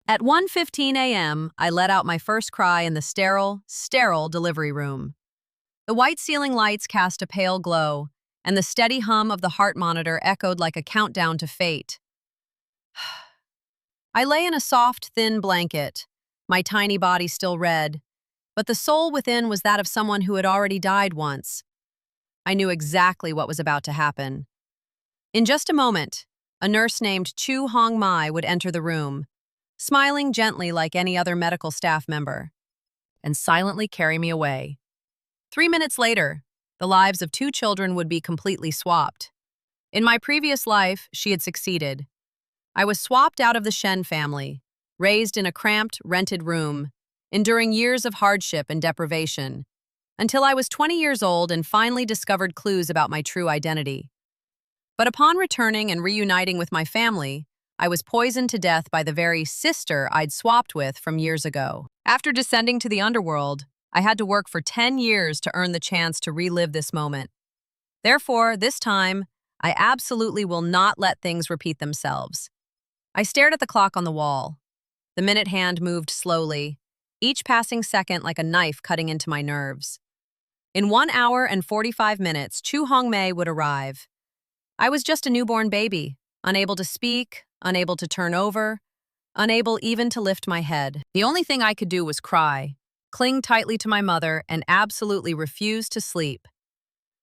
At 1:15 a.m., I let out my first cry in the sterile delivery room. The white ceiling lights cast a pale glow, and the steady hum of the heart monitor echoed like a countdown to fate. I lay in a soft, thin blanket, my tiny body still red, but the soul within was that of someone who had already died once. I knew exactly what was about to happen. In just a moment, a nurse named Chu Hong Mai would enter the room, smiling gently like any other medical staff member, and silently carry me away. 3 minutes later, the lives of 2 children would be completely swapped. In my previous life, she had succeeded. I was swapped out of the Shen family, raised in a cramped, rented room, enduring years of hardship and deprivation, until I was 20 years old and finally discovered clues about my true identity. But upon returning and reuniting with my family, I was poisoned to death by the very sister I'd swapped with from years ago. After descending to the underworld, I had to work for 10 years to earn the chance to relive this moment. Therefore, this time, I absolutely will not let things repeat themselves. I stared at the clock on the wall. The minute hand moved slowly, each passing second like a knife cutting into my nerves. In 1 hour and 45 minutes, Chu Hongmei would arrive. I was just a newborn baby, unable to speak, unable to turn over, unable even to lift my head. The only thing I could do was cry, cling tightly to my mother, and absolutely refuse to sleep.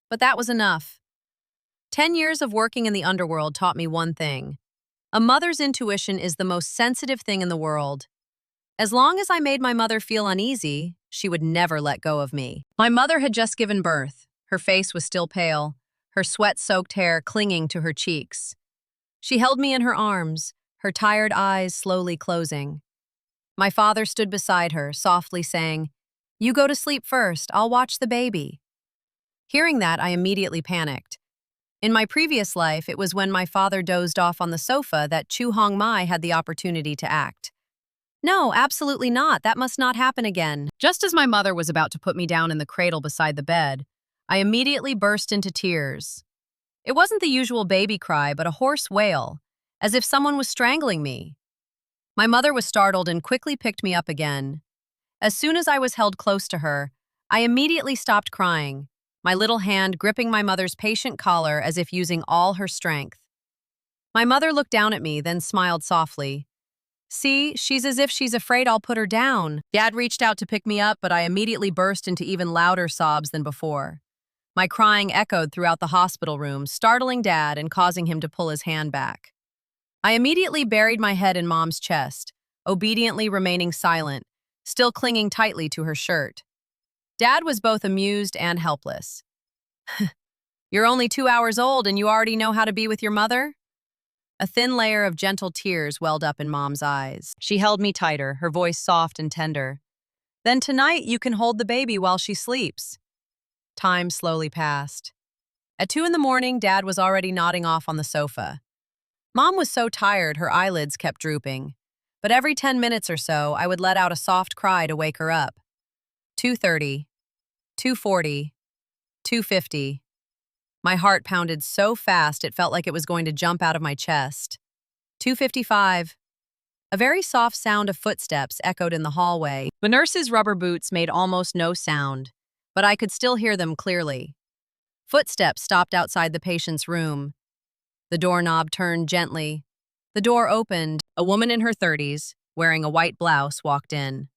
But that was enough. 10 years of working in the underworld taught me one thing. A mother's intuition is the most sensitive thing in the world. As long as I made my mother feel uneasy, she would never let go of me. My mother had just given birth. Her face was still pale, her sweat-soaked hair clinging to her cheeks. She held me in her arms, her tired eyes slowly closing. My father stood beside her, softly saying, "You go to sleep first, I'll watch the baby." Hearing that, I immediately panicked. In my previous life, it was when my father dozed off on the sofa that Chu Hongmai had the opportunity to act. No, absolutely not. That must not happen again. Just as my mother was about to put me down in the cradle beside the bed, I immediately burst into tears. It wasn't the usual baby cry, but a hoarse wail, as if someone was strangling me. My mother was startled and quickly picked me up again. As soon as I was held close to her, I immediately stopped crying, my little hand gripping my mother's patient collar as if using all her strength. My mother looked down at me, then smiled softly. "See, she's as if she's afraid I'll put her down." Dad reached out to pick me up, but I immediately burst into even louder sobs than before. My crying echoed throughout the hospital room, startling Dad and causing him to pull his hand back. I immediately buried my head in Mom's chest, obediently remaining silent, still clinging tightly to her shirt. Dad was both amused and helpless. "You're only 2 hours old and you already know how to be with your mother?" A thin layer of gentle tears welled up in Mom's eyes. She held me tighter, her voice soft and tender. "Then tonight you can hold the baby while she sleeps." Time slowly passed. At 2 in the morning, Dad was already nodding off on the sofa. Mom was so tired her eyelids kept drooping. But every 10 minutes or so, I would let out a soft cry to wake her up. 2:30, 2:40, 2:50. My heart pounded so fast it felt like it was going to jump out of my chest. 2:55. A very soft sound of footsteps echoed in the hallway. The nurse's rubber boots made almost no sound, but I could still hear them clearly. Footsteps stopped outside the patient's room. The doorknob turned gently. The door opened. A woman in her 30s, wearing a white blouse, walked in.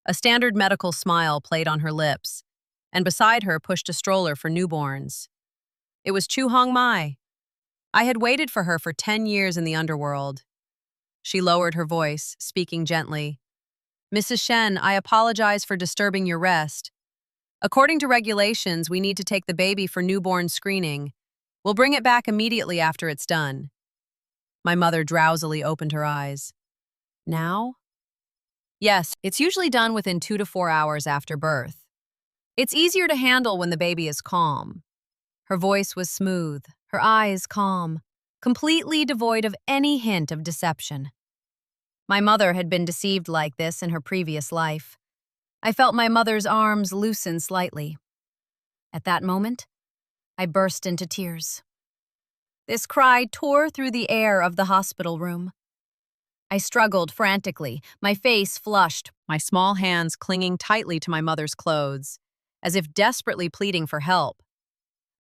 A standard medical smile played on her lips, and beside her pushed a stroller for newborns. It was Chu Hongmai. I had waited for her for 10 years in the underworld. She lowered her voice, speaking gently. "Mrs. Shen, I apologize for disturbing your rest. According to regulations, we need to take the baby for newborn screening. We'll bring it back immediately after it's done." My mother drowsily opened her eyes. "Now?" "Yes, it's usually done within 2 to 4 hours after birth. It's easier to handle when the baby is calm." Her voice was smooth, her eyes calm, completely devoid of any hint of deception. My mother had been deceived like this in her previous life. I felt my mother's arms loosen slightly. At that moment, I burst into tears. This cry tore through the air of the hospital room. I struggled frantically, my face flushed, my small hands clinging tightly to my mother's clothes, as if desperately pleading for help.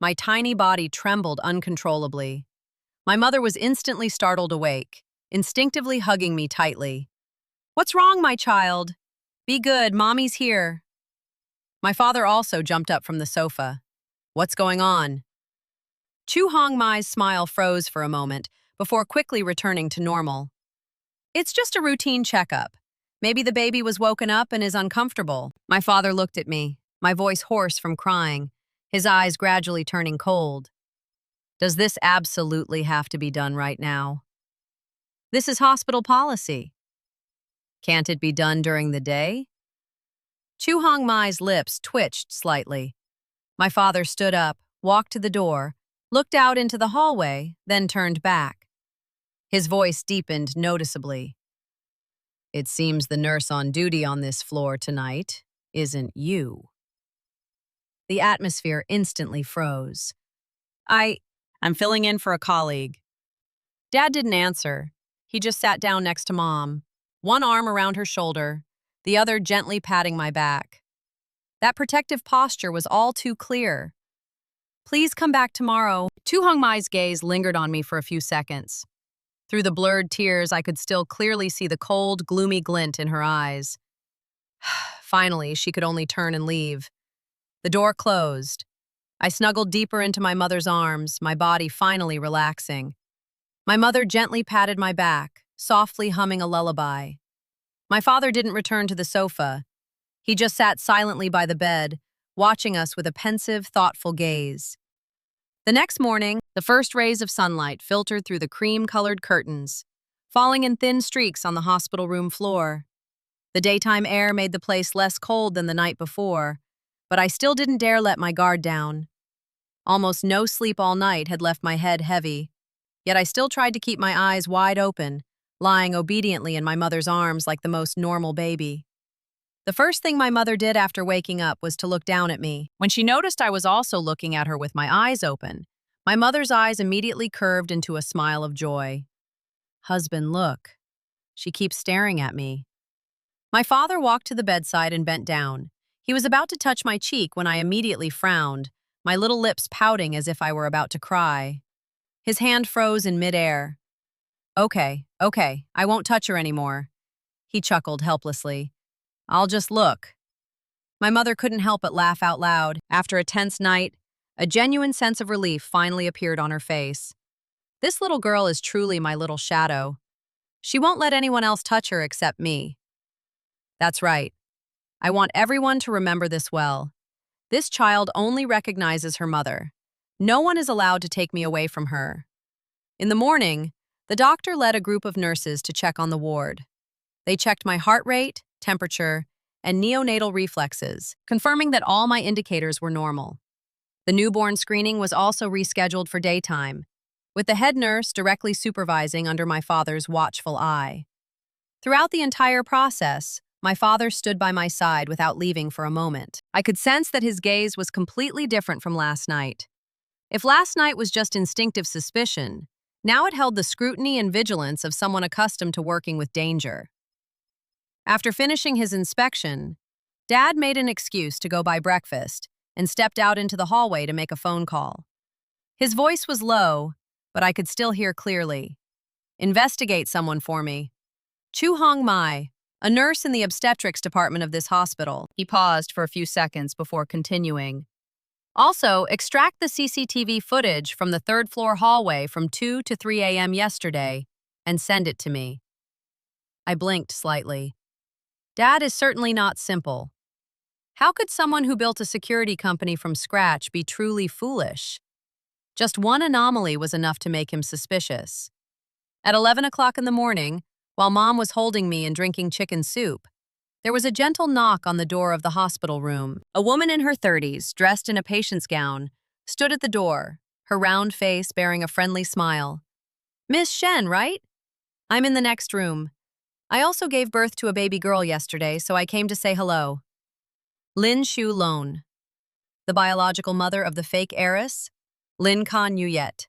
My tiny body trembled uncontrollably. My mother was instantly startled awake, instinctively hugging me tightly. "What's wrong, my child? Be good, Mommy's here." My father also jumped up from the sofa. "What's going on?" Chu Hong Mai's smile froze for a moment, before quickly returning to normal. "It's just a routine checkup. Maybe the baby was woken up and is uncomfortable." My father looked at me, my voice hoarse from crying, his eyes gradually turning cold. "Does this absolutely have to be done right now? This is hospital policy. Can't it be done during the day?" Chu Hong Mai's lips twitched slightly. My father stood up, walked to the door, looked out into the hallway, then turned back. His voice deepened noticeably. "It seems the nurse on duty on this floor tonight isn't you." The atmosphere instantly froze. I'm filling in for a colleague." Dad didn't answer. He just sat down next to Mom, one arm around her shoulder, the other gently patting my back. That protective posture was all too clear. "Please come back tomorrow." Tu Hong Mai's gaze lingered on me for a few seconds. Through the blurred tears, I could still clearly see the cold, gloomy glint in her eyes. Finally, she could only turn and leave. The door closed. I snuggled deeper into my mother's arms, my body finally relaxing. My mother gently patted my back, softly humming a lullaby. My father didn't return to the sofa. He just sat silently by the bed, watching us with a pensive, thoughtful gaze. The next morning, the first rays of sunlight filtered through the cream-colored curtains, falling in thin streaks on the hospital room floor. The daytime air made the place less cold than the night before, but I still didn't dare let my guard down. Almost no sleep all night had left my head heavy, yet I still tried to keep my eyes wide open, lying obediently in my mother's arms like the most normal baby. The first thing my mother did after waking up was to look down at me. When she noticed I was also looking at her with my eyes open, my mother's eyes immediately curved into a smile of joy. "Husband, look. She keeps staring at me." My father walked to the bedside and bent down. He was about to touch my cheek when I immediately frowned, my little lips pouting as if I were about to cry. His hand froze in midair. Okay, I won't touch her anymore." He chuckled helplessly. "I'll just look." My mother couldn't help but laugh out loud. After a tense night, a genuine sense of relief finally appeared on her face. This little girl is truly my little shadow. She won't let anyone else touch her except me. That's right. I want everyone to remember this well. This child only recognizes her mother. No one is allowed to take me away from her. In the morning, the doctor led a group of nurses to check on the ward. They checked my heart rate, temperature, and neonatal reflexes, confirming that all my indicators were normal. The newborn screening was also rescheduled for daytime, with the head nurse directly supervising under my father's watchful eye. Throughout the entire process, my father stood by my side without leaving for a moment. I could sense that his gaze was completely different from last night. If last night was just instinctive suspicion, now it held the scrutiny and vigilance of someone accustomed to working with danger. After finishing his inspection, Dad made an excuse to go buy breakfast and stepped out into the hallway to make a phone call. His voice was low, but I could still hear clearly. "Investigate someone for me. Chu Hong Mai, a nurse in the obstetrics department of this hospital." He paused for a few seconds before continuing. "Also, extract the CCTV footage from the third-floor hallway from 2 to 3 a.m. yesterday and send it to me." I blinked slightly. Dad is certainly not simple. How could someone who built a security company from scratch be truly foolish? Just one anomaly was enough to make him suspicious. At 11 o'clock in the morning, while Mom was holding me and drinking chicken soup, there was a gentle knock on the door of the hospital room. A woman in her 30s, dressed in a patient's gown, stood at the door, her round face bearing a friendly smile. "Miss Shen, right? I'm in the next room. I also gave birth to a baby girl yesterday, so I came to say hello." Lin Shu Lon, the biological mother of the fake heiress, Lin Kan Yuyet.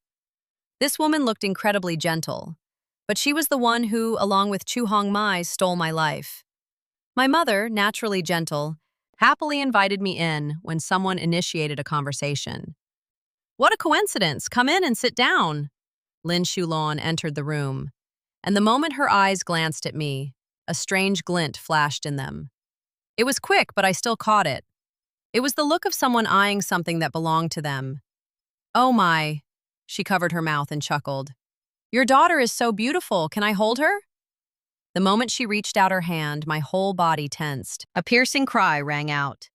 This woman looked incredibly gentle, but she was the one who, along with Chu Hong Mai, stole my life. My mother, naturally gentle, happily invited me in when someone initiated a conversation. What a coincidence! Come in and sit down. Lin Shulon entered the room, and the moment her eyes glanced at me, a strange glint flashed in them. It was quick, but I still caught it. It was the look of someone eyeing something that belonged to them. Oh my, she covered her mouth and chuckled. Your daughter is so beautiful, can I hold her? The moment she reached out her hand, my whole body tensed. A piercing cry rang out.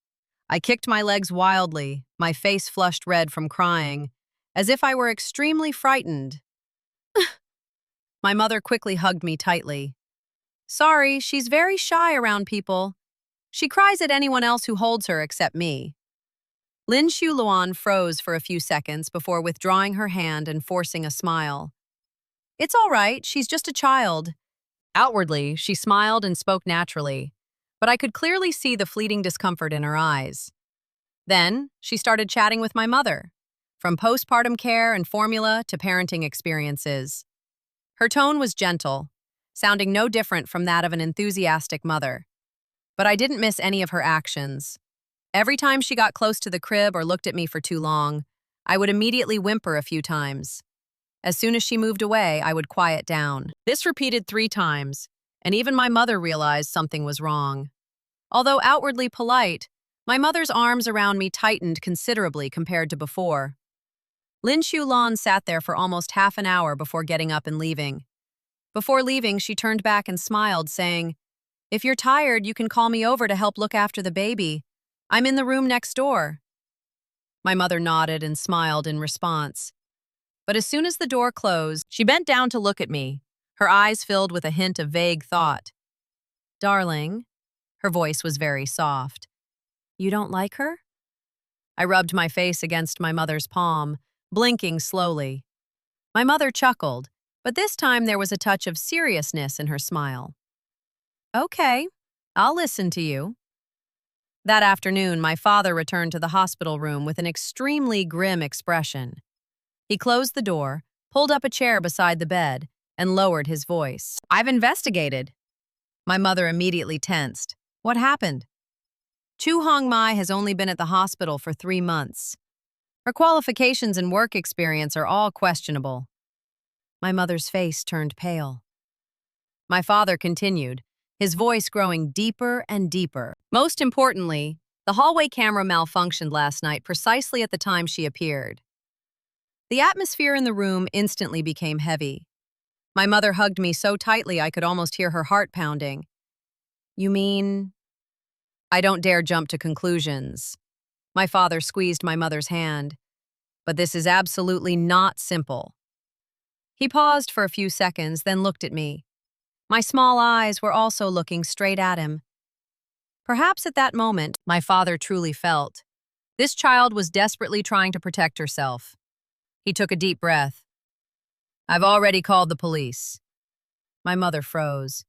I kicked my legs wildly, my face flushed red from crying, as if I were extremely frightened. My mother quickly hugged me tightly. Sorry, she's very shy around people. She cries at anyone else who holds her except me. Lin Shuluan froze for a few seconds before withdrawing her hand and forcing a smile. It's all right, she's just a child. Outwardly, she smiled and spoke naturally, but I could clearly see the fleeting discomfort in her eyes. Then, she started chatting with my mother, from postpartum care and formula to parenting experiences. Her tone was gentle, sounding no different from that of an enthusiastic mother. But I didn't miss any of her actions. Every time she got close to the crib or looked at me for too long, I would immediately whimper a few times. As soon as she moved away, I would quiet down. This repeated 3 times, and even my mother realized something was wrong. Although outwardly polite, my mother's arms around me tightened considerably compared to before. Lin Shulon sat there for almost half an hour before getting up and leaving. Before leaving, she turned back and smiled, saying, If you're tired, you can call me over to help look after the baby. I'm in the room next door. My mother nodded and smiled in response. But as soon as the door closed, she bent down to look at me, her eyes filled with a hint of vague thought. Darling, her voice was very soft. You don't like her? I rubbed my face against my mother's palm, blinking slowly. My mother chuckled, but this time there was a touch of seriousness in her smile. Okay, I'll listen to you. That afternoon, my father returned to the hospital room with an extremely grim expression. He closed the door, pulled up a chair beside the bed, and lowered his voice. I've investigated. My mother immediately tensed. What happened? Chu Hong Mai has only been at the hospital for 3 months. Her qualifications and work experience are all questionable. My mother's face turned pale. My father continued, his voice growing deeper and deeper. Most importantly, the hallway camera malfunctioned last night precisely at the time she appeared. The atmosphere in the room instantly became heavy. My mother hugged me so tightly I could almost hear her heart pounding. You mean? I don't dare jump to conclusions. My father squeezed my mother's hand. But this is absolutely not simple. He paused for a few seconds, then looked at me. My small eyes were also looking straight at him. Perhaps at that moment, my father truly felt. This child was desperately trying to protect herself. He took a deep breath. I've already called the police. My mother froze.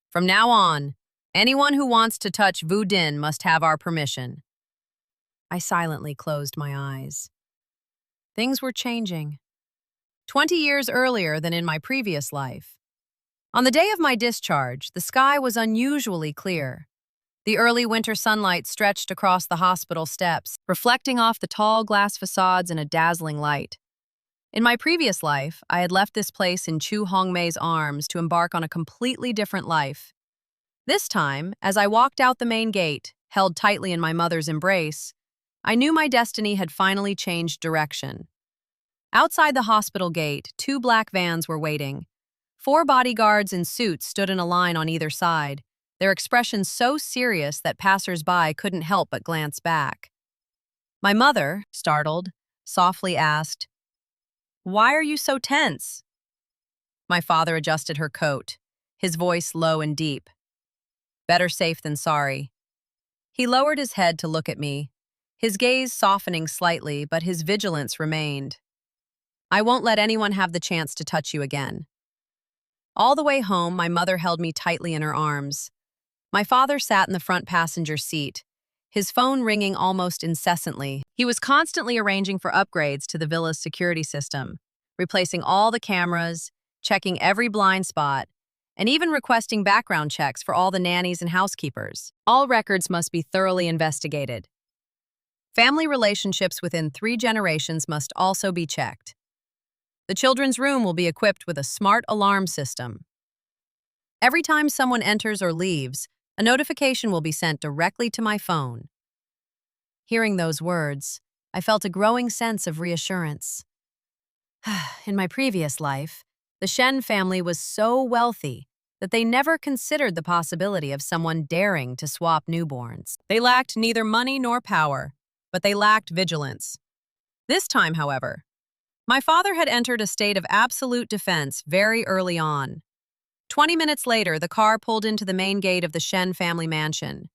From now on, anyone who wants to touch Vu Din must have our permission. I silently closed my eyes. Things were changing. 20 years earlier than in my previous life. On the day of my discharge, the sky was unusually clear. The early winter sunlight stretched across the hospital steps, reflecting off the tall glass facades in a dazzling light. In my previous life, I had left this place in Chu Hongmei's arms to embark on a completely different life. This time, as I walked out the main gate, held tightly in my mother's embrace, I knew my destiny had finally changed direction. Outside the hospital gate, 2 black vans were waiting. 4 bodyguards in suits stood in a line on either side, their expressions so serious that passers-by couldn't help but glance back. My mother, startled, softly asked, Why are you so tense? My father adjusted her coat, his voice low and deep. Better safe than sorry. He lowered his head to look at me, his gaze softening slightly, but his vigilance remained. I won't let anyone have the chance to touch you again. All the way home, my mother held me tightly in her arms. My father sat in the front passenger seat, his phone ringing almost incessantly. He was constantly arranging for upgrades to the villa's security system, replacing all the cameras, checking every blind spot, and even requesting background checks for all the nannies and housekeepers. All records must be thoroughly investigated. Family relationships within 3 generations must also be checked. The children's room will be equipped with a smart alarm system. Every time someone enters or leaves, a notification will be sent directly to my phone. Hearing those words, I felt a growing sense of reassurance. In my previous life, the Shen family was so wealthy that they never considered the possibility of someone daring to swap newborns. They lacked neither money nor power, but they lacked vigilance. This time, however, my father had entered a state of absolute defense very early on. 20 minutes later, the car pulled into the main gate of the Shen family mansion.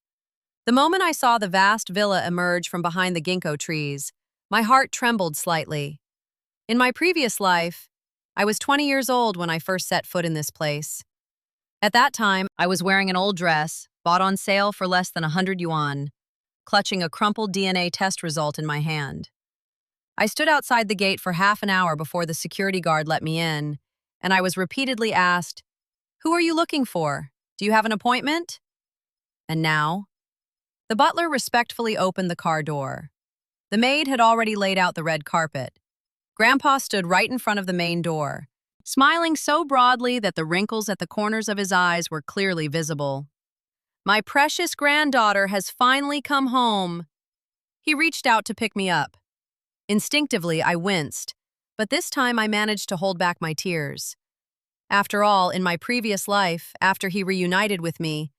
The moment I saw the vast villa emerge from behind the ginkgo trees, my heart trembled slightly. In my previous life, I was 20 years old when I first set foot in this place. At that time, I was wearing an old dress, bought on sale for less than 100 yuan, clutching a crumpled DNA test result in my hand. I stood outside the gate for half an hour before the security guard let me in, and I was repeatedly asked, "Who are you looking for? Do you have an appointment?" And now? The butler respectfully opened the car door. The maid had already laid out the red carpet. Grandpa stood right in front of the main door, smiling so broadly that the wrinkles at the corners of his eyes were clearly visible. "My precious granddaughter has finally come home." He reached out to pick me up. Instinctively, I winced, but this time I managed to hold back my tears. After all, in my previous life, after he reunited with me,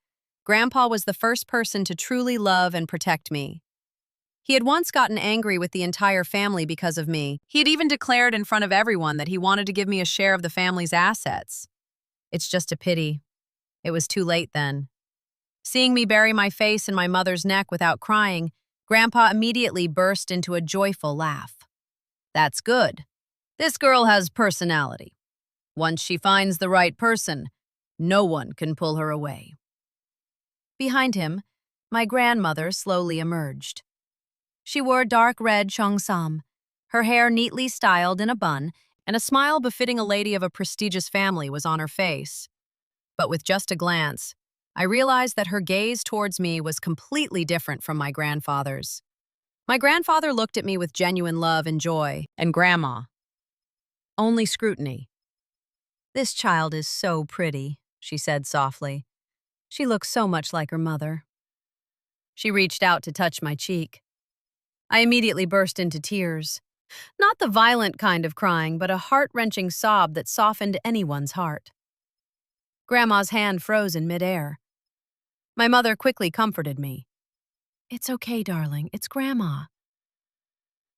Grandpa was the first person to truly love and protect me. He had once gotten angry with the entire family because of me. He had even declared in front of everyone that he wanted to give me a share of the family's assets. It's just a pity. It was too late then. Seeing me bury my face in my mother's neck without crying, Grandpa immediately burst into a joyful laugh. "That's good. This girl has personality. Once she finds the right person, no one can pull her away." Behind him, my grandmother slowly emerged. She wore dark red cheongsam, her hair neatly styled in a bun, and a smile befitting a lady of a prestigious family was on her face. But with just a glance, I realized that her gaze towards me was completely different from my grandfather's. My grandfather looked at me with genuine love and joy, and Grandma, only scrutiny. "This child is so pretty," she said softly. "She looks so much like her mother." She reached out to touch my cheek. I immediately burst into tears. Not the violent kind of crying, but a heart-wrenching sob that softened anyone's heart. Grandma's hand froze in midair. My mother quickly comforted me. "It's okay, darling. It's Grandma."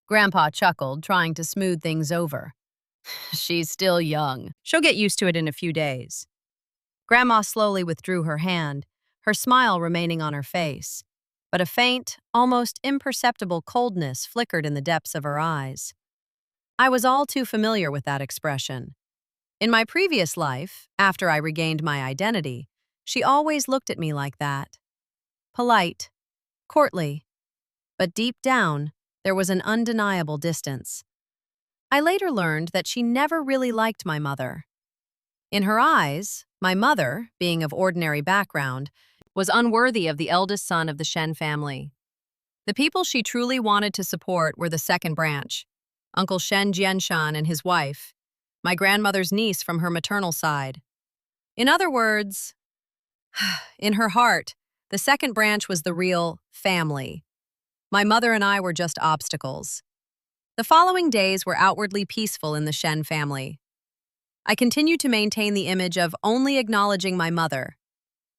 Grandpa chuckled, trying to smooth things over. "She's still young. She'll get used to it in a few days." Grandma slowly withdrew her hand, her smile remaining on her face, but a faint, almost imperceptible coldness flickered in the depths of her eyes. I was all too familiar with that expression. In my previous life, after I regained my identity, she always looked at me like that. Polite, courtly, but deep down, there was an undeniable distance. I later learned that she never really liked my mother. In her eyes, my mother, being of ordinary background, was unworthy of the eldest son of the Shen family. The people she truly wanted to support were the second branch, Uncle Shen Jianshan and his wife, my grandmother's niece from her maternal side. In other words, in her heart, the second branch was the real family. My mother and I were just obstacles. The following days were outwardly peaceful in the Shen family. I continued to maintain the image of only acknowledging my mother.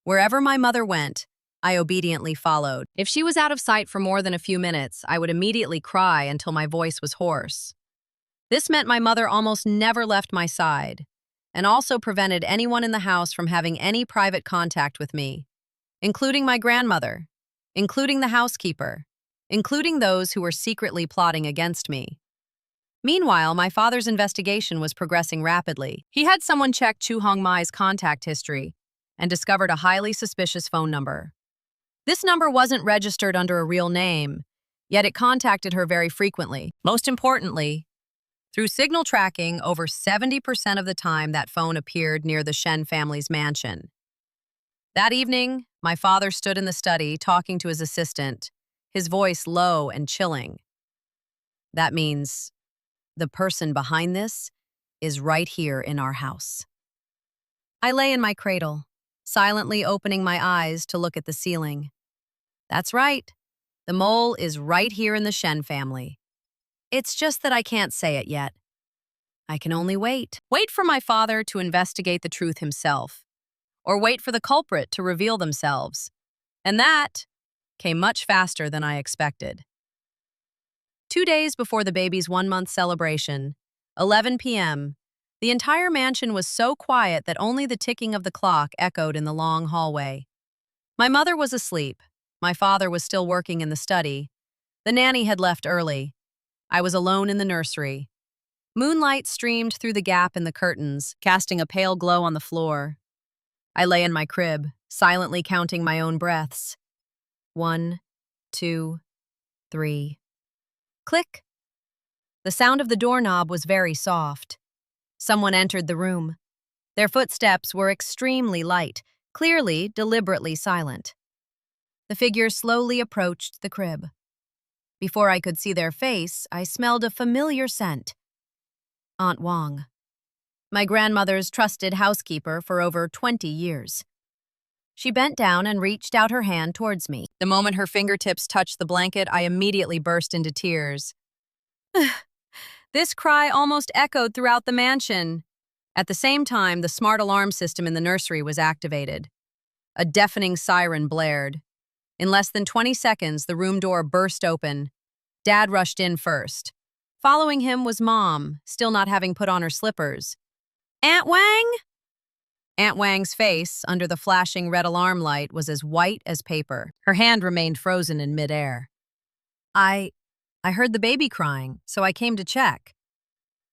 Wherever my mother went, I obediently followed. If she was out of sight for more than a few minutes, I would immediately cry until my voice was hoarse. This meant my mother almost never left my side, and also prevented anyone in the house from having any private contact with me, including my grandmother, including the housekeeper, including those who were secretly plotting against me. Meanwhile, my father's investigation was progressing rapidly. He had someone check Chu Hongmai's contact history and discovered a highly suspicious phone number. This number wasn't registered under a real name, yet it contacted her very frequently. Most importantly, Through signal tracking, over 70% of the time that phone appeared near the Shen family's mansion. That evening, my father stood in the study talking to his assistant, his voice low and chilling. That means the person behind this is right here in our house. I lay in my cradle, silently opening my eyes to look at the ceiling. That's right. The mole is right here in the Shen family. It's just that I can't say it yet. I can only wait. Wait for my father to investigate the truth himself, or wait for the culprit to reveal themselves. And that came much faster than I expected. 2 days before the baby's 1-month celebration, 11 p.m., the entire mansion was so quiet that only the ticking of the clock echoed in the long hallway. My mother was asleep. My father was still working in the study. The nanny had left early. I was alone in the nursery. Moonlight streamed through the gap in the curtains, casting a pale glow on the floor. I lay in my crib, silently counting my own breaths. 1, 2, 3. Click. The sound of the doorknob was very soft. Someone entered the room. Their footsteps were extremely light, clearly, deliberately silent. The figure slowly approached the crib. Before I could see their face, I smelled a familiar scent. Aunt Wang. My grandmother's trusted housekeeper for over 20 years. She bent down and reached out her hand towards me. The moment her fingertips touched the blanket, I immediately burst into tears. This cry almost echoed throughout the mansion. At the same time, the smart alarm system in the nursery was activated. A deafening siren blared. In less than 20 seconds, the room door burst open. Dad rushed in first. Following him was Mom, still not having put on her slippers. "Aunt Wang?" Aunt Wang's face, under the flashing red alarm light, was as white as paper. Her hand remained frozen in midair. I heard the baby crying, so I came to check.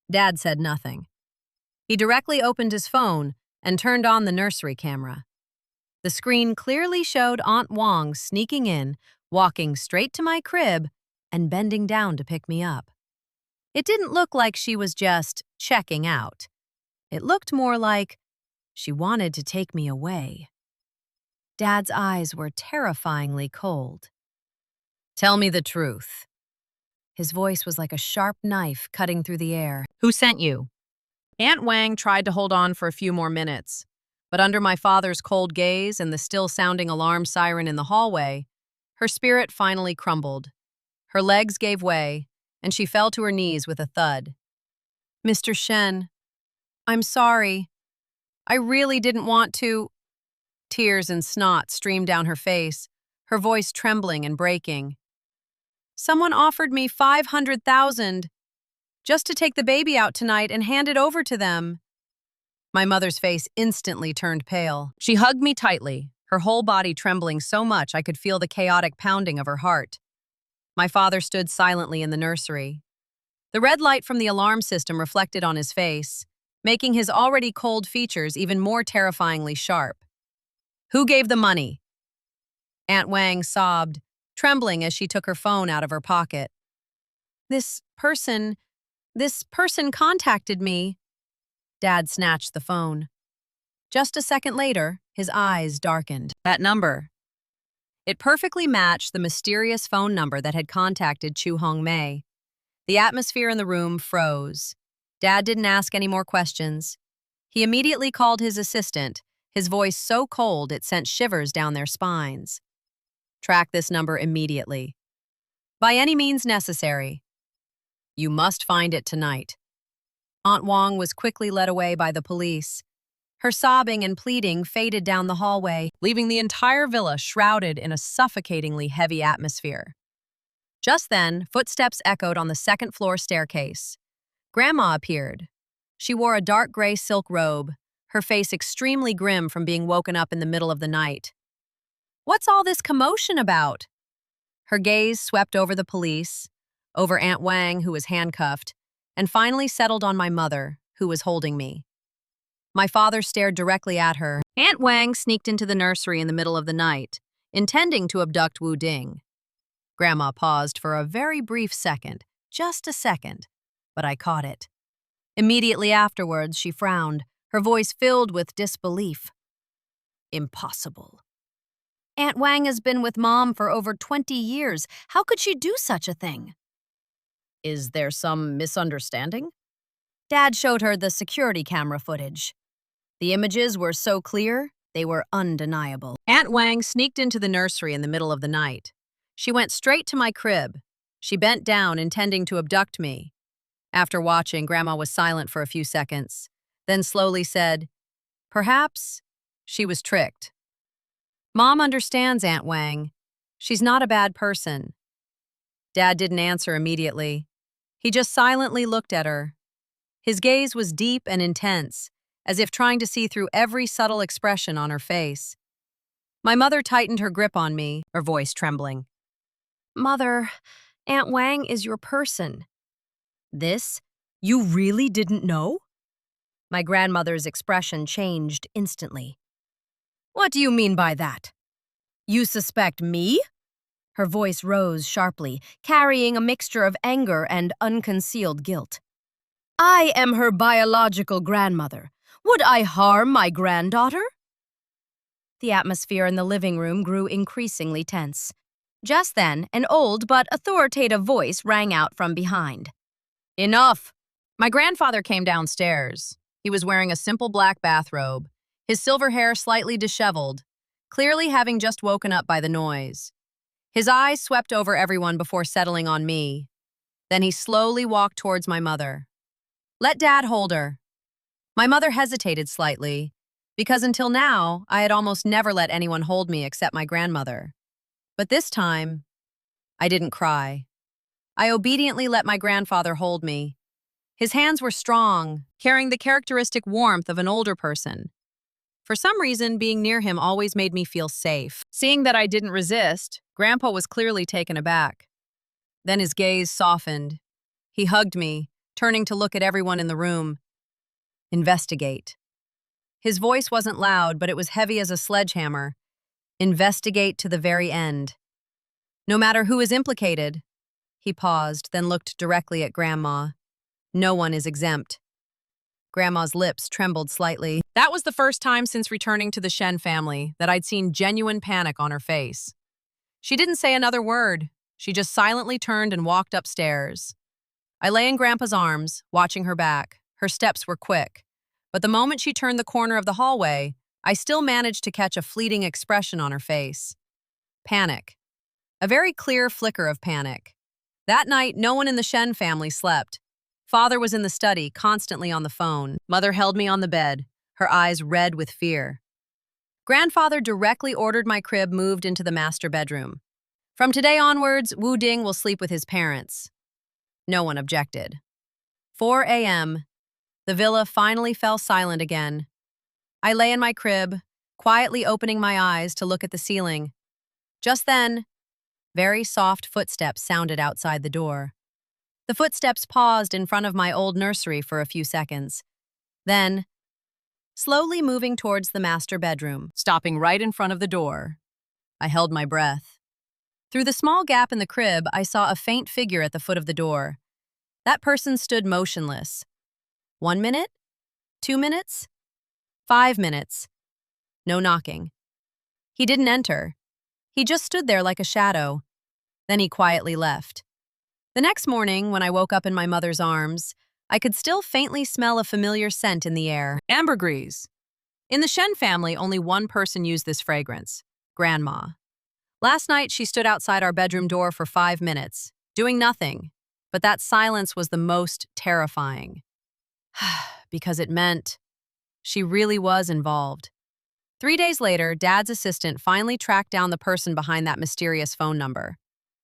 Dad said nothing. He directly opened his phone and turned on the nursery camera. The screen clearly showed Aunt Wang sneaking in, walking straight to my crib, and bending down to pick me up. It didn't look like she was just checking out. It looked more like she wanted to take me away. Dad's eyes were terrifyingly cold. "Tell me the truth." His voice was like a sharp knife cutting through the air. "Who sent you?" Aunt Wang tried to hold on for a few more minutes, but under my father's cold gaze and the still-sounding alarm siren in the hallway, her spirit finally crumbled. Her legs gave way, and she fell to her knees with a thud. "Mr. Shen, I'm sorry. I really didn't want to." Tears and snot streamed down her face, her voice trembling and breaking. "Someone offered me 500,000 just to take the baby out tonight and hand it over to them." My mother's face instantly turned pale. She hugged me tightly, her whole body trembling so much I could feel the chaotic pounding of her heart. My father stood silently in the nursery. The red light from the alarm system reflected on his face, making his already cold features even more terrifyingly sharp. "Who gave the money?" Aunt Wang sobbed, trembling as she took her phone out of her pocket. This person contacted me." Dad snatched the phone. Just a second later, his eyes darkened. That number. It perfectly matched the mysterious phone number that had contacted Chu Hongmei. The atmosphere in the room froze. Dad didn't ask any more questions. He immediately called his assistant, his voice so cold it sent shivers down their spines. "Track this number immediately. By any means necessary. You must find it tonight." Aunt Wang was quickly led away by the police. Her sobbing and pleading faded down the hallway, leaving the entire villa shrouded in a suffocatingly heavy atmosphere. Just then, footsteps echoed on the second-floor staircase. Grandma appeared. She wore a dark gray silk robe, her face extremely grim from being woken up in the middle of the night. "What's all this commotion about?" Her gaze swept over the police, over Aunt Wang, who was handcuffed, and finally settled on my mother, who was holding me. My father stared directly at her. Aunt Wang sneaked into the nursery in the middle of the night, intending to abduct Wu Ding. Grandma paused for a very brief second, just a second, but I caught it. Immediately afterwards, she frowned, her voice filled with disbelief. Impossible. Aunt Wang has been with Mom for over 20 years. How could she do such a thing? Is there some misunderstanding? Dad showed her the security camera footage. The images were so clear, they were undeniable. Aunt Wang sneaked into the nursery in the middle of the night. She went straight to my crib. She bent down, intending to abduct me. After watching, Grandma was silent for a few seconds, then slowly said, "Perhaps she was tricked." Mom understands Aunt Wang. She's not a bad person. Dad didn't answer immediately. He just silently looked at her. His gaze was deep and intense, as if trying to see through every subtle expression on her face. My mother tightened her grip on me, her voice trembling. "Mother, Aunt Wang is your person." "This? You really didn't know?" My grandmother's expression changed instantly. "What do you mean by that? You suspect me?" Her voice rose sharply, carrying a mixture of anger and unconcealed guilt. "I am her biological grandmother. Would I harm my granddaughter?" The atmosphere in the living room grew increasingly tense. Just then, an old but authoritative voice rang out from behind. "Enough!" My grandfather came downstairs. He was wearing a simple black bathrobe, his silver hair slightly disheveled, clearly having just woken up by the noise. His eyes swept over everyone before settling on me. Then he slowly walked towards my mother. "Let Dad hold her." My mother hesitated slightly, because until now, I had almost never let anyone hold me except my grandmother. But this time, I didn't cry. I obediently let my grandfather hold me. His hands were strong, carrying the characteristic warmth of an older person. For some reason, being near him always made me feel safe. Seeing that I didn't resist, Grandpa was clearly taken aback. Then his gaze softened. He hugged me, turning to look at everyone in the room. "Investigate." His voice wasn't loud, but it was heavy as a sledgehammer. "Investigate to the very end. No matter who is implicated." He paused, then looked directly at Grandma. "No one is exempt." Grandma's lips trembled slightly. That was the first time since returning to the Shen family that I'd seen genuine panic on her face. She didn't say another word. She just silently turned and walked upstairs. I lay in Grandpa's arms, watching her back. Her steps were quick. But the moment she turned the corner of the hallway, I still managed to catch a fleeting expression on her face. Panic. A very clear flicker of panic. That night, no one in the Shen family slept. Father was in the study, constantly on the phone. Mother held me on the bed, her eyes red with fear. Grandfather directly ordered my crib moved into the master bedroom. From today onwards, Wu Ding will sleep with his parents. No one objected. 4 a.m. The villa finally fell silent again. I lay in my crib, quietly opening my eyes to look at the ceiling. Just then, very soft footsteps sounded outside the door. The footsteps paused in front of my old nursery for a few seconds. Then, slowly moving towards the master bedroom, stopping right in front of the door. I held my breath. Through the small gap in the crib, I saw a faint figure at the foot of the door. That person stood motionless. 1 minute? 2 minutes? 5 minutes. No knocking. He didn't enter. He just stood there like a shadow. Then he quietly left. The next morning, when I woke up in my mother's arms, I could still faintly smell a familiar scent in the air. Ambergris. In the Shen family, only one person used this fragrance, Grandma. Last night, she stood outside our bedroom door for 5 minutes, doing nothing. But that silence was the most terrifying. Because it meant she really was involved. 3 days later, Dad's assistant finally tracked down the person behind that mysterious phone number.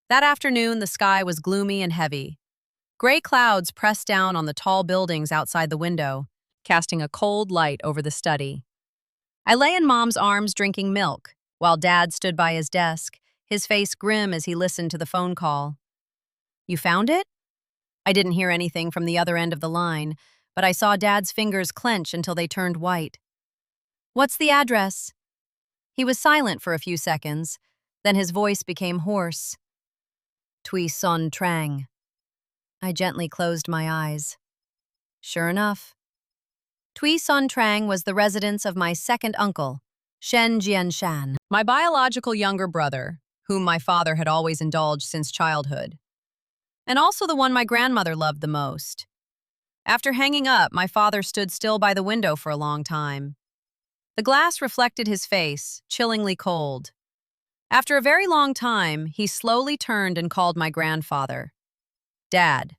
That afternoon, the sky was gloomy and heavy. Gray clouds pressed down on the tall buildings outside the window, casting a cold light over the study. I lay in Mom's arms drinking milk, while Dad stood by his desk, his face grim as he listened to the phone call. "You found it?" I didn't hear anything from the other end of the line, but I saw Dad's fingers clench until they turned white. "What's the address?" He was silent for a few seconds, then his voice became hoarse. "Tui Son Trang." I gently closed my eyes. Sure enough, Tui Son Trang was the residence of my second uncle, Shen Jianshan, my biological younger brother, whom my father had always indulged since childhood, and also the one my grandmother loved the most. After hanging up, my father stood still by the window for a long time. The glass reflected his face, chillingly cold. After a very long time, he slowly turned and called my grandfather. Dad,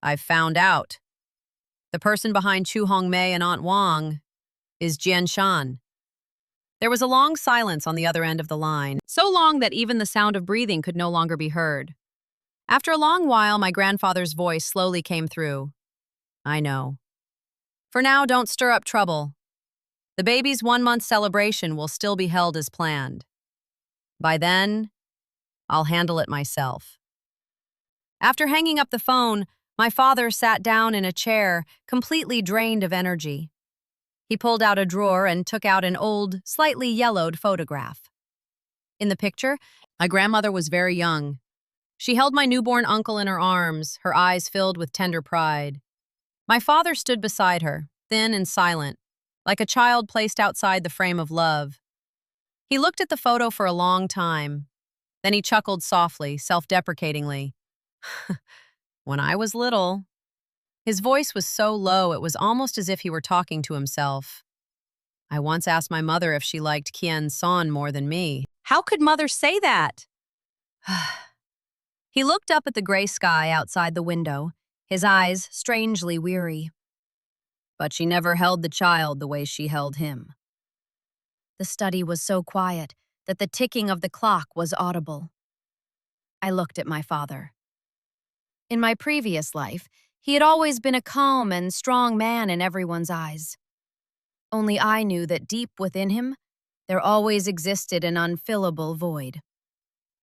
I've found out. The person behind Chu Hongmei and Aunt Wang is Jian Shan. There was a long silence on the other end of the line, so long that even the sound of breathing could no longer be heard. After a long while, my grandfather's voice slowly came through. I know. For now, don't stir up trouble. The baby's 1-month celebration will still be held as planned. By then, I'll handle it myself. After hanging up the phone, my father sat down in a chair, completely drained of energy. He pulled out a drawer and took out an old, slightly yellowed photograph. In the picture, my grandmother was very young. She held my newborn uncle in her arms, her eyes filled with tender pride. My father stood beside her, thin and silent, like a child placed outside the frame of love. He looked at the photo for a long time. Then he chuckled softly, self-deprecatingly. When I was little, his voice was so low it was almost as if he were talking to himself. I once asked my mother if she liked Qian San more than me. How could mother say that? He looked up at the gray sky outside the window, his eyes strangely weary. But she never held the child the way she held him. The study was so quiet that the ticking of the clock was audible. I looked at my father. In my previous life, he had always been a calm and strong man in everyone's eyes. Only I knew that deep within him, there always existed an unfillable void.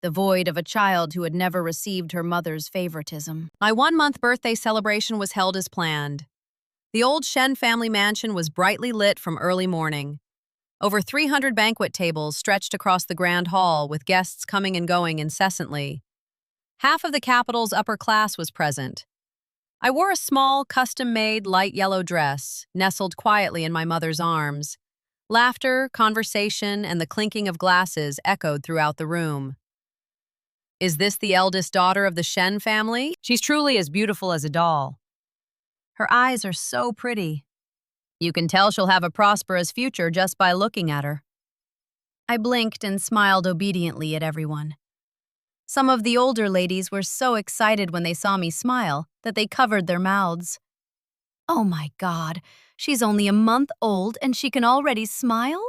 The void of a child who had never received her mother's favoritism. My 1-month birthday celebration was held as planned. The old Shen family mansion was brightly lit from early morning. Over 300 banquet tables stretched across the grand hall with guests coming and going incessantly. Half of the capital's upper class was present. I wore a small, custom-made light yellow dress, nestled quietly in my mother's arms. Laughter, conversation, and the clinking of glasses echoed throughout the room. Is this the eldest daughter of the Shen family? She's truly as beautiful as a doll. Her eyes are so pretty. You can tell she'll have a prosperous future just by looking at her. I blinked and smiled obediently at everyone. Some of the older ladies were so excited when they saw me smile that they covered their mouths. Oh my God, she's only a month old and she can already smile?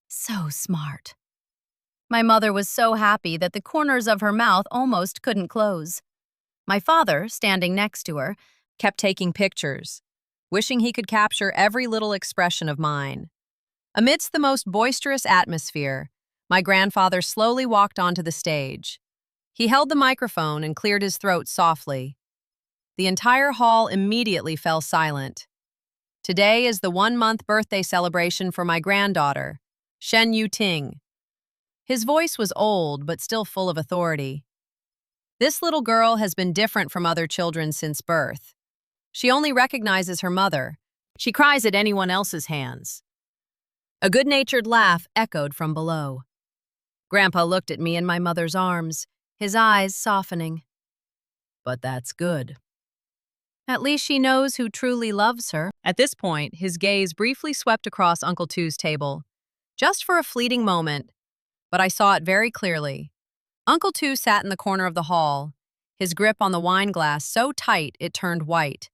So smart. My mother was so happy that the corners of her mouth almost couldn't close. My father, standing next to her, kept taking pictures, wishing he could capture every little expression of mine. Amidst the most boisterous atmosphere, my grandfather slowly walked onto the stage. He held the microphone and cleared his throat softly. The entire hall immediately fell silent. Today is the 1-month birthday celebration for my granddaughter, Shen Yuting. His voice was old but still full of authority. This little girl has been different from other children since birth. She only recognizes her mother. She cries at anyone else's hands. A good-natured laugh echoed from below. Grandpa looked at me in my mother's arms, his eyes softening. But that's good. At least she knows who truly loves her. At this point, his gaze briefly swept across Uncle Tu's table. Just for a fleeting moment, but I saw it very clearly. Uncle Tu sat in the corner of the hall, his grip on the wine glass so tight it turned white.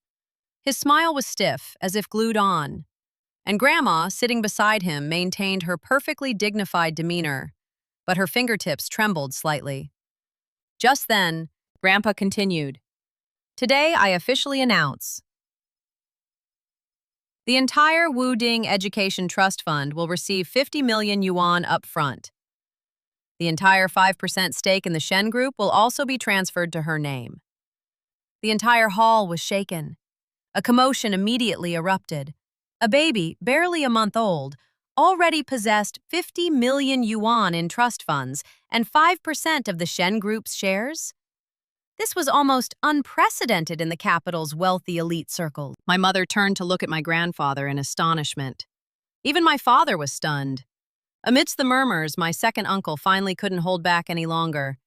His smile was stiff, as if glued on. And Grandma, sitting beside him, maintained her perfectly dignified demeanor, but her fingertips trembled slightly. Just then, Grandpa continued, "Today I officially announce the entire Wuding Education Trust Fund will receive 50 million yuan up front. The entire 5% stake in the Shen Group will also be transferred to her name." The entire hall was shaken. A commotion immediately erupted. A baby, barely a month old, already possessed 50 million yuan in trust funds and 5% of the Shen Group's shares? This was almost unprecedented in the capital's wealthy elite circles. My mother turned to look at my grandfather in astonishment. Even my father was stunned. Amidst the murmurs, my second uncle finally couldn't hold back any longer.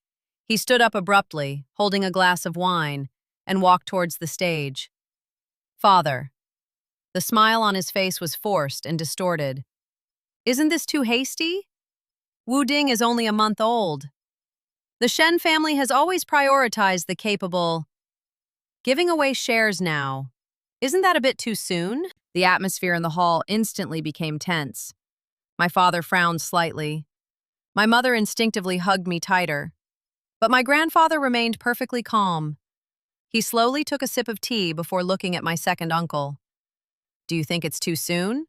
He stood up abruptly, holding a glass of wine, and walked towards the stage. Father. The smile on his face was forced and distorted. Isn't this too hasty? Wu Ding is only a month old. The Shen family has always prioritized the capable. Giving away shares now. Isn't that a bit too soon? The atmosphere in the hall instantly became tense. My father frowned slightly. My mother instinctively hugged me tighter. But my grandfather remained perfectly calm. He slowly took a sip of tea before looking at my second uncle. Do you think it's too soon?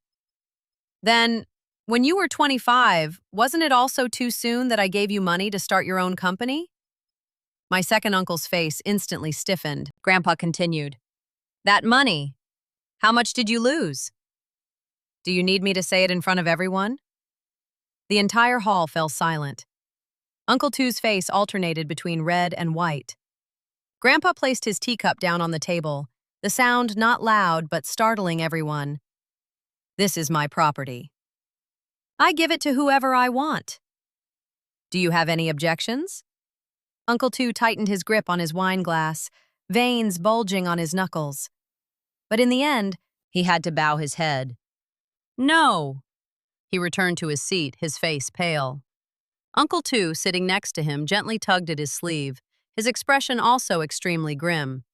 Then, when you were 25, wasn't it also too soon that I gave you money to start your own company? My second uncle's face instantly stiffened. Grandpa continued. That money, how much did you lose? Do you need me to say it in front of everyone? The entire hall fell silent. Uncle Tu's face alternated between red and white. Grandpa placed his teacup down on the table, the sound not loud but startling everyone. This is my property. I give it to whoever I want. Do you have any objections? Uncle Tu tightened his grip on his wine glass, veins bulging on his knuckles. But in the end, he had to bow his head. No. He returned to his seat, his face pale. Uncle Tu, sitting next to him, gently tugged at his sleeve, his expression also extremely grim.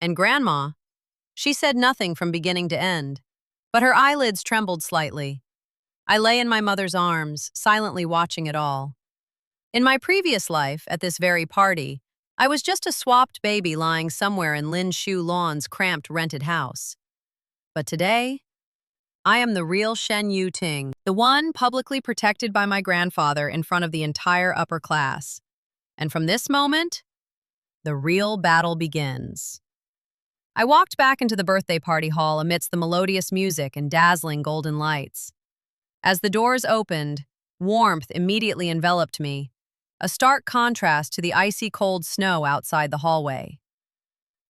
And Grandma? She said nothing from beginning to end, but her eyelids trembled slightly. I lay in my mother's arms, silently watching it all. In my previous life, at this very party, I was just a swapped baby lying somewhere in Lin Shu Lan's cramped rented house. But today, I am the real Shen Yu Ting, the one publicly protected by my grandfather in front of the entire upper class. And from this moment, the real battle begins. I walked back into the birthday party hall amidst the melodious music and dazzling golden lights. As the doors opened, warmth immediately enveloped me, a stark contrast to the icy cold snow outside the hallway.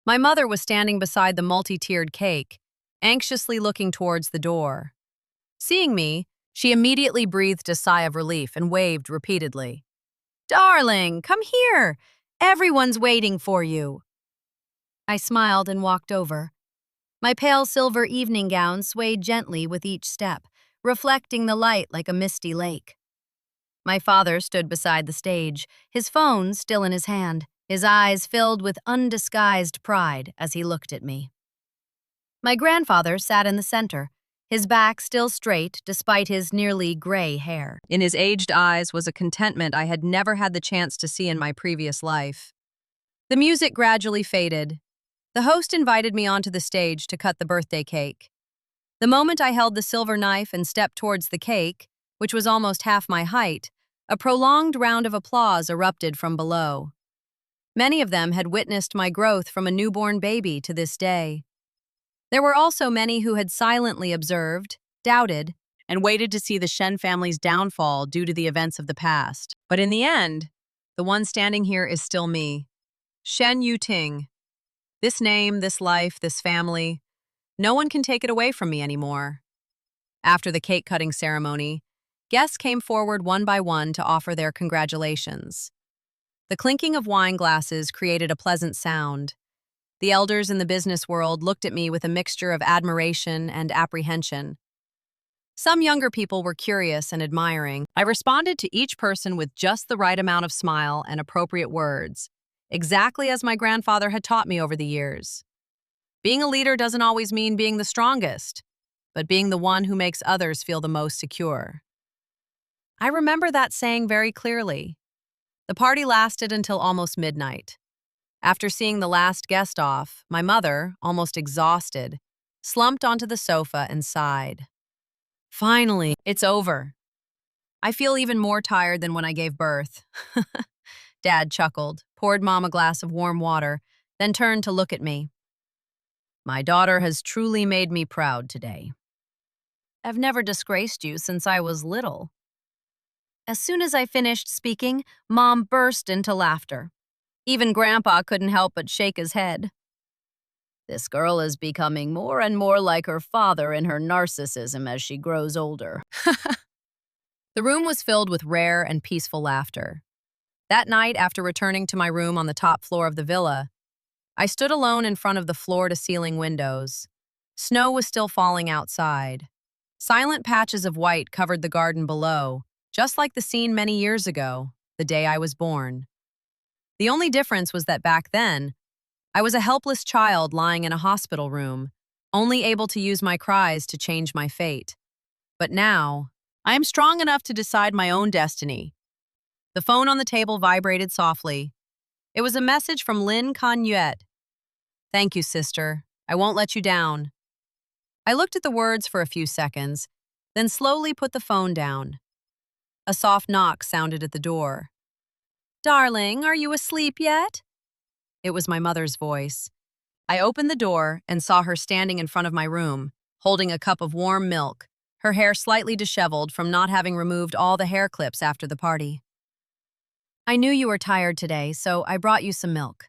My mother was standing beside the multi-tiered cake, anxiously looking towards the door. Seeing me, she immediately breathed a sigh of relief and waved repeatedly. Darling, come here! Everyone's waiting for you! I smiled and walked over. My pale silver evening gown swayed gently with each step, reflecting the light like a misty lake. My father stood beside the stage, his phone still in his hand, his eyes filled with undisguised pride as he looked at me. My grandfather sat in the center, his back still straight despite his nearly gray hair. In his aged eyes was a contentment I had never had the chance to see in my previous life. The music gradually faded. The host invited me onto the stage to cut the birthday cake. The moment I held the silver knife and stepped towards the cake, which was almost half my height, a prolonged round of applause erupted from below. Many of them had witnessed my growth from a newborn baby to this day. There were also many who had silently observed, doubted, and waited to see the Shen family's downfall due to the events of the past. But in the end, the one standing here is still me. Shen Yu Ting. This name, this life, this family, no one can take it away from me anymore. After the cake-cutting ceremony, guests came forward one by one to offer their congratulations. The clinking of wine glasses created a pleasant sound. The elders in the business world looked at me with a mixture of admiration and apprehension. Some younger people were curious and admiring. I responded to each person with just the right amount of smile and appropriate words, exactly as my grandfather had taught me over the years. Being a leader doesn't always mean being the strongest, but being the one who makes others feel the most secure. I remember that saying very clearly. The party lasted until almost midnight. After seeing the last guest off, my mother, almost exhausted, slumped onto the sofa and sighed. Finally, it's over. I feel even more tired than when I gave birth. Dad chuckled, poured Mom a glass of warm water, then turned to look at me. My daughter has truly made me proud today. I've never disgraced you since I was little. As soon as I finished speaking, Mom burst into laughter. Even Grandpa couldn't help but shake his head. This girl is becoming more and more like her father in her narcissism as she grows older. The room was filled with rare and peaceful laughter. That night, after returning to my room on the top floor of the villa, I stood alone in front of the floor-to-ceiling windows. Snow was still falling outside. Silent patches of white covered the garden below, just like the scene many years ago, the day I was born. The only difference was that back then, I was a helpless child lying in a hospital room, only able to use my cries to change my fate. But now, I am strong enough to decide my own destiny. The phone on the table vibrated softly. It was a message from Lynn Cagnuet. "Thank you, sister. I won't let you down." I looked at the words for a few seconds, then slowly put the phone down. A soft knock sounded at the door. "Darling, are you asleep yet?" It was my mother's voice. I opened the door and saw her standing in front of my room, holding a cup of warm milk, her hair slightly disheveled from not having removed all the hair clips after the party. "I knew you were tired today, so I brought you some milk."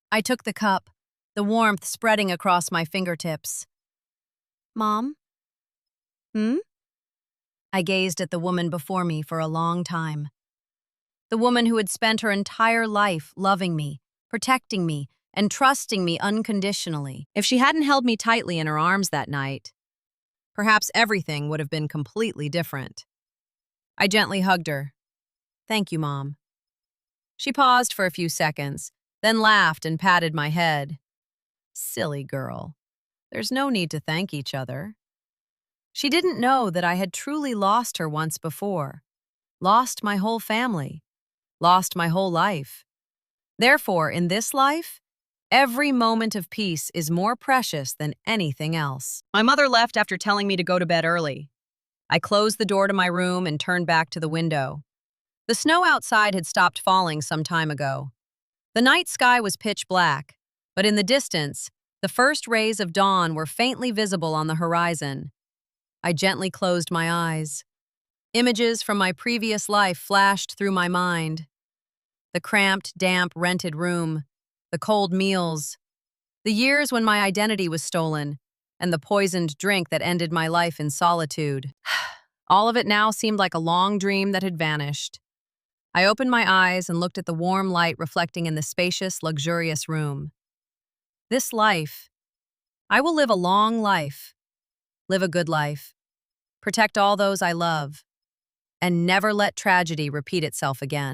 I took the cup, the warmth spreading across my fingertips. "Mom?" "Hmm?" I gazed at the woman before me for a long time. The woman who had spent her entire life loving me, protecting me, and trusting me unconditionally. If she hadn't held me tightly in her arms that night, perhaps everything would have been completely different. I gently hugged her. "Thank you, Mom." She paused for a few seconds, then laughed and patted my head. "Silly girl. There's no need to thank each other." She didn't know that I had truly lost her once before. Lost my whole family. Lost my whole life. Therefore, in this life, every moment of peace is more precious than anything else. My mother left after telling me to go to bed early. I closed the door to my room and turned back to the window. The snow outside had stopped falling some time ago. The night sky was pitch black, but in the distance, the first rays of dawn were faintly visible on the horizon. I gently closed my eyes. Images from my previous life flashed through my mind. The cramped, damp, rented room, the cold meals, the years when my identity was stolen, and the poisoned drink that ended my life in solitude. All of it now seemed like a long dream that had vanished. I opened my eyes and looked at the warm light reflecting in the spacious, luxurious room. This life, I will live a long life, live a good life, protect all those I love, and never let tragedy repeat itself again.